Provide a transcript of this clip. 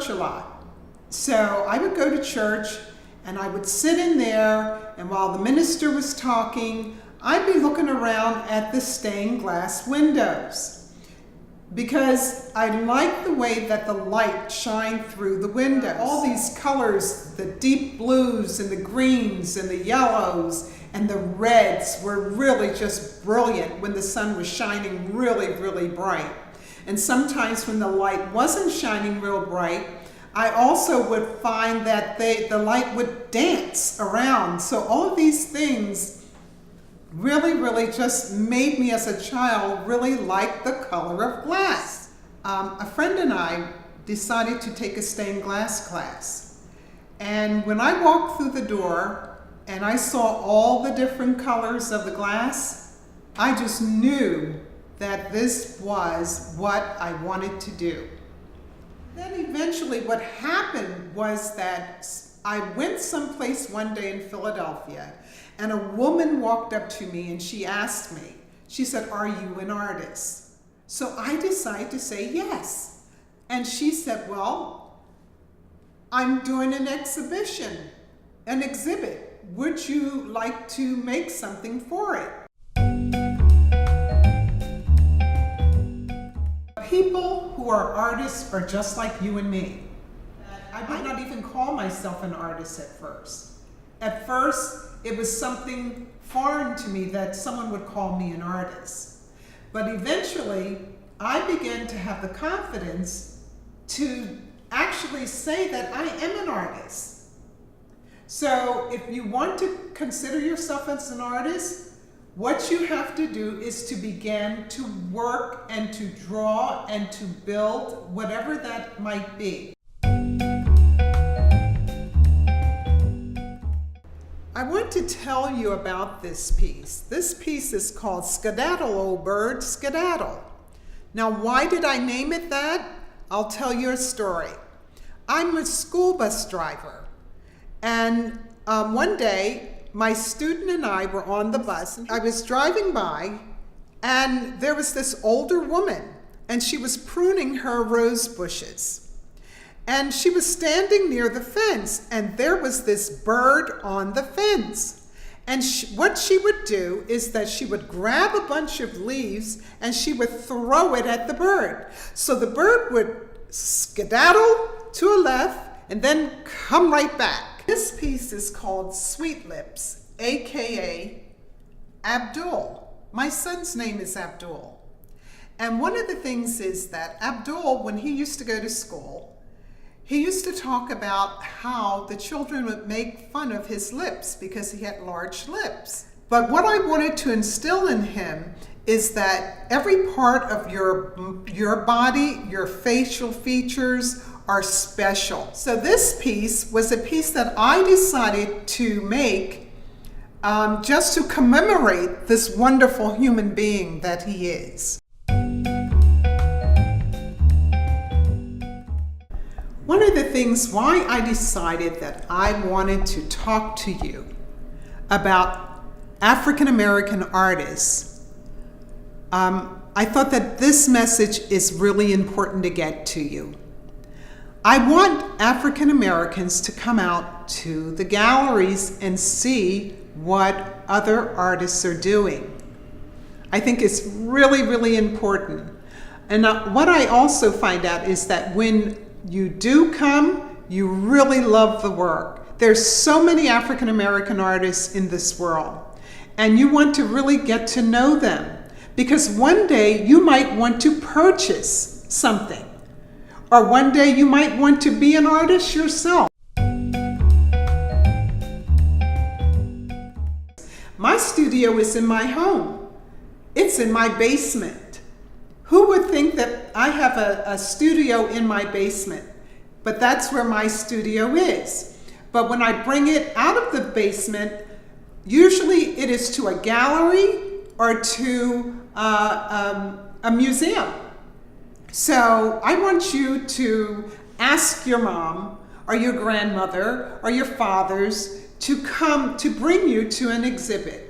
church a lot. So I would go to church and I would sit in there, and while the minister was talking, I'd be looking around at the stained glass windows because I like the way that the light shined through the windows. All these colors, the deep blues and the greens and the yellows and the reds were really just brilliant when the sun was shining really, really bright. And sometimes when the light wasn't shining real bright, I also would find that the light would dance around. So all of these things really, really just made me as a child really like the color of glass. A friend and I decided to take a stained glass class. And when I walked through the door and I saw all the different colors of the glass, I just knew that this was what I wanted to do. Then eventually what happened was that I went someplace one day in Philadelphia and a woman walked up to me and she asked me, she said, "Are you an artist?" So I decided to say yes. And she said, "Well, I'm doing an exhibition, an exhibit. Would you like to make something for it?" People who are artists are just like you and me. I might not even call myself an artist at first. At first, it was something foreign to me that someone would call me an artist. But eventually, I began to have the confidence to actually say that I am an artist. So if you want to consider yourself as an artist, what you have to do is to begin to work and to draw and to build, whatever that might be. I want to tell you about this piece. This piece is called Skedaddle, Old Bird, Skedaddle. Now, why did I name it that? I'll tell you a story. I'm a school bus driver, and one day, my student and I were on the bus. I was driving by, and there was this older woman, and she was pruning her rose bushes. And she was standing near the fence, and there was this bird on the fence. And what she would do is that she would grab a bunch of leaves, and she would throw it at the bird. So the bird would skedaddle to a left, and then come right back. This piece is called Sweet Lips, AKA Abdul. My son's name is Abdul. And one of the things is that Abdul, when he used to go to school, he used to talk about how the children would make fun of his lips because he had large lips. But what I wanted to instill in him is that every part of your body, your facial features, are special. So this piece was a piece that I decided to make just to commemorate this wonderful human being that he is. One of the things why I decided that I wanted to talk to you about African American artists, I thought that this message is really important to get to you. I want African Americans to come out to the galleries and see what other artists are doing. I think it's really, really important. And what I also find out is that when you do come, you really love the work. There's so many African American artists in this world, and you want to really get to know them because one day you might want to purchase something. Or one day you might want to be an artist yourself. My studio is in my home. It's in my basement. Who would think that I have a studio in my basement? But that's where my studio is. But when I bring it out of the basement, usually it is to a gallery or to a museum. So I want you to ask your mom or your grandmother or your fathers to come to bring you to an exhibit.